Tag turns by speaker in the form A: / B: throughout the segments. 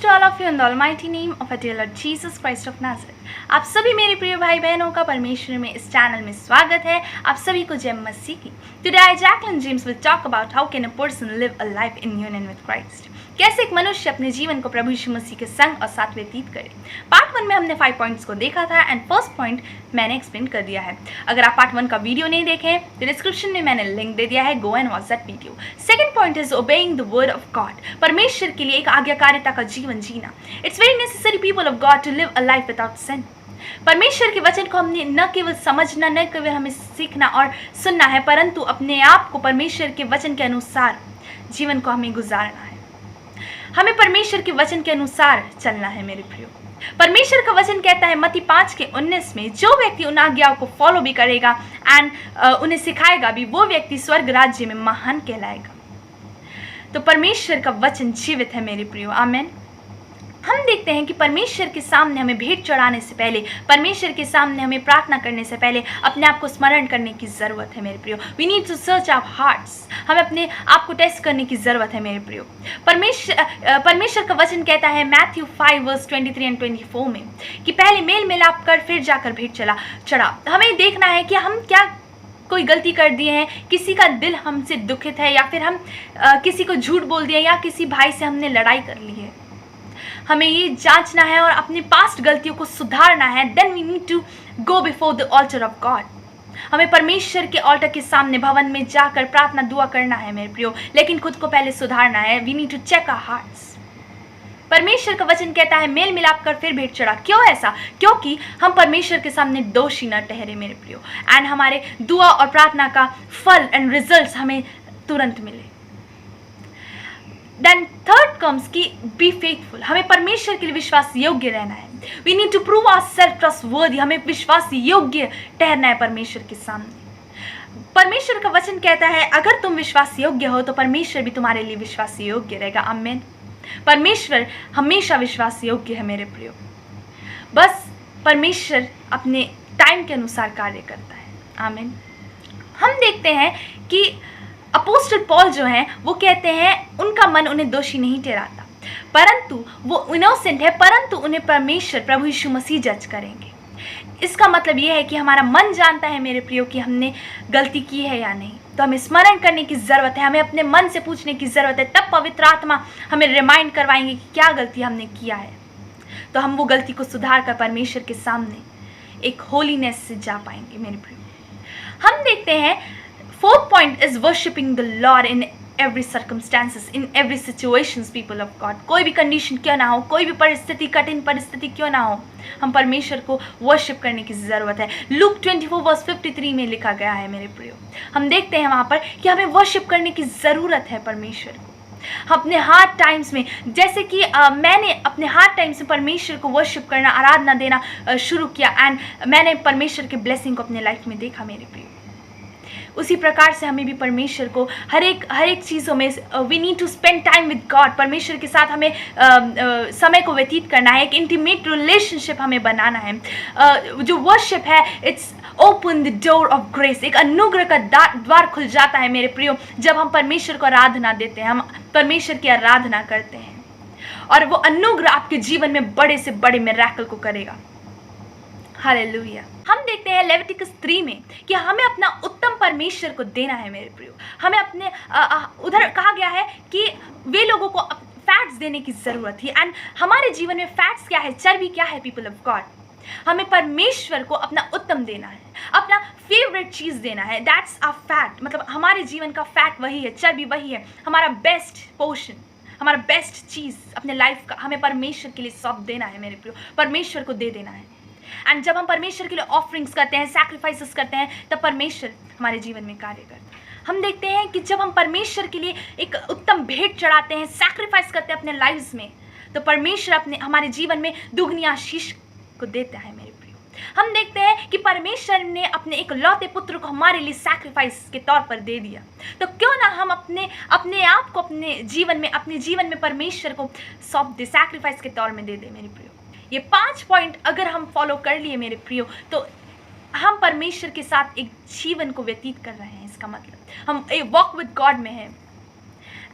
A: to all of you in the almighty name of our dear Lord Jesus Christ of Nazareth। आप सभी मेरे प्रिय भाई बहनों का परमेश्वर में इस चैनल में स्वागत है। आप सभी को जय मसीह की। Today I, Jacqueline James, will talk about how can a person live a life in union with Christ। कैसे एक मनुष्य अपने जीवन को प्रभु यीशु मसीह के संग और साथ व्यतीत करे। पार्ट 1 में हमने 5 पॉइंट्स को देखा था एंड फर्स्ट पॉइंट मैंने एक्सप्लेन कर दिया है। अगर आप पार्ट 1 का वीडियो नहीं देखें तो डिस्क्रिप्शन में मैंने लिंक दे दिया है, go and watch that video. Second point is obeying the word of God. परमेश्वर के लिए एक आज्ञाकारिता का जीवन जीना। It's very necessary people of God to live a life without sin. परमेश्वर के वचन को हमने न केवल समझना, न केवल हमें सीखना और सुनना है, परंतु अपने आप को परमेश्वर के वचन के अनुसार जीवन को हमें गुजारना है। हमें परमेश्वर के वचन के अनुसार चलना है मेरे प्रियो। परमेश्वर का वचन कहता है मत्ती 5:19 में, जो व्यक्ति उन आज्ञाओं को फॉलो भी करेगा एंड उन्हें सिखाएगा भी, वो व्यक्ति स्वर्ग राज्य में महान कहलाएगा। तो परमेश्वर का वचन जीवित है मेरे प्रियो। आमेन। हम देखते हैं कि परमेश्वर के सामने हमें भेंट चढ़ाने से पहले, परमेश्वर के सामने हमें प्रार्थना करने से पहले अपने आप को स्मरण करने की ज़रूरत है मेरे प्रियो। We need to search our hearts. हमें अपने आप को टेस्ट करने की ज़रूरत है मेरे प्रियो। परमेश्वर का वचन कहता है मैथ्यू 5:23 एंड 24 में कि पहले मेल मिलाप कर फिर जाकर भेंट चढ़ा। हमें देखना है कि हम क्या कोई गलती कर दिए हैं, किसी का दिल हमसे दुखित है, या फिर हम किसी को झूठ बोल दिए, या किसी भाई से हमने लड़ाई कर ली है। हमें ये जांचना है और अपनी पास्ट गलतियों को सुधारना है। Then we need to go before the altar of God. हमें परमेश्वर के ऑल्टर के सामने भवन में जाकर प्रार्थना दुआ करना है मेरे प्रियो, लेकिन खुद को पहले सुधारना है। We need to check our hearts. परमेश्वर का वचन कहता है मेल मिलाप कर फिर भेंट चढ़ा। क्यों ऐसा? क्योंकि हम परमेश्वर के सामने दोषी न ठहरे मेरे प्रियो, एंड हमारे दुआ और प्रार्थना का फल एंड रिजल्ट्स हमें तुरंत मिले। Then third comes key be faithful. हमें परमेश्वर के लिए विश्वास योग्य रहना है। We need to prove our self trustworthy. हमें विश्वास योग्य ठहरना है परमेश्वर के सामने। परमेश्वर का वचन कहता है अगर तुम विश्वास योग्य हो तो परमेश्वर भी तुम्हारे लिए विश्वास योग्य रहेगा। आमीन। परमेश्वर हमेशा विश्वास योग्य है मेरे प्रियो। बस परमेश्वर अपने टाइम के अनुसार कार्य करता है। आमीन। हम देखते हैं कि अपोस्टल पॉल जो हैं वो कहते हैं उनका मन उन्हें दोषी नहीं ठहराता, परंतु वो इनोसेंट है, परंतु उन्हें परमेश्वर प्रभु यीशु मसीह जज करेंगे। इसका मतलब ये है कि हमारा मन जानता है मेरे प्रियो कि हमने गलती की है या नहीं। तो हमें स्मरण करने की ज़रूरत है, हमें अपने मन से पूछने की ज़रूरत है। तब पवित्र आत्मा हमें रिमाइंड करवाएंगे कि क्या गलती हमने किया है, तो हम वो गलती को सुधार कर परमेश्वर के सामने एक होलीनेस से जा पाएंगे मेरे प्रियो। हम देखते हैं fourth point is worshiping the Lord in every circumstances, in every situations, people of God। कोई भी कंडीशन क्यों ना हो, कोई भी परिस्थिति, कठिन परिस्थिति क्यों ना हो, हम परमेश्वर को वर्शिप करने की ज़रूरत है। लूक 24:53 में लिखा गया है मेरे प्रियो। हम देखते हैं वहाँ पर कि हमें वर्शिप करने की ज़रूरत है परमेश्वर को। अपने हार्ड टाइम्स में, जैसे कि मैंने अपने हार्ड टाइम्स में परमेश्वर को वर्शिप करना, आराधना देना शुरू किया, एंड मैंने परमेश्वर के ब्लेसिंग को अपने लाइफ में देखा मेरे प्रियो। उसी प्रकार से हमें भी परमेश्वर को हर एक चीज़ों में we need to spend time with God. परमेश्वर के साथ हमें समय को व्यतीत करना है, एक इंटीमेट रिलेशनशिप हमें बनाना है। जो वर्शिप है, it's open the door of grace. एक अनुग्रह का द्वार खुल जाता है मेरे प्रियो जब हम परमेश्वर को आराधना देते हैं, हम परमेश्वर की आराधना करते हैं, और वो अनुग्रह आपके जीवन में बड़े से बड़े मिरेकल को करेगा। हालेलुया। हम देखते हैं लेविटिकस 3 में कि हमें अपना उत्तम परमेश्वर को देना है मेरे प्रियो। हमें अपने उधर कहा गया है कि वे लोगों को फैट्स देने की ज़रूरत है, एंड हमारे जीवन में फैट्स क्या है, चर्बी क्या है पीपल ऑफ गॉड। हमें परमेश्वर को अपना उत्तम देना है, अपना फेवरेट चीज़ देना है। That's a fat. मतलब हमारे जीवन का फैट वही है, चर्बी वही है, हमारा बेस्ट पोर्शन, हमारा बेस्ट चीज़ अपने लाइफ का हमें परमेश्वर के लिए सौंप देना है मेरे प्रियो। परमेश्वर को दे देना है। एंड जब हम परमेश्वर के लिए ऑफरिंग्स करते हैं, सैक्रिफाइसेस करते हैं, तब परमेश्वर हमारे जीवन में कार्य करता है। हम देखते हैं कि जब हम परमेश्वर के लिए एक उत्तम भेंट चढ़ाते हैं, सैक्रिफाइस करते हैं अपने लाइव्स में, तो परमेश्वर हमारे जीवन में दुगनी आशीष को देता है मेरे प्रियो। हम देखते हैं कि परमेश्वर ने अपने एक लौते पुत्र को हमारे लिए सैक्रिफाइस के तौर पर दे दिया। तो क्यों ना हम अपने आप को अपने जीवन में परमेश्वर को सौंप दे, सैक्रिफाइस के तौर में दे दे मेरे प्रियो। ये 5 पॉइंट अगर हम फॉलो कर लिए मेरे प्रियो, तो हम परमेश्वर के साथ एक जीवन को व्यतीत कर रहे हैं। इसका मतलब हम एक वॉक विद गॉड में हैं,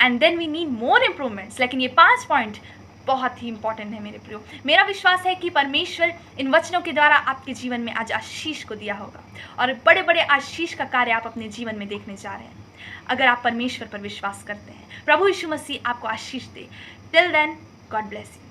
A: and then we need more improvements. लेकिन ये 5 पॉइंट बहुत ही इंपॉर्टेंट है मेरे प्रियो। मेरा विश्वास है कि परमेश्वर इन वचनों के द्वारा आपके जीवन में आज आशीष को दिया होगा और बड़े बड़े आशीष का कार्य आप अपने जीवन में देखने जा रहे हैं अगर आप परमेश्वर पर विश्वास करते हैं। प्रभु यीशु मसीह आपको आशीष दे। Till then, God bless you.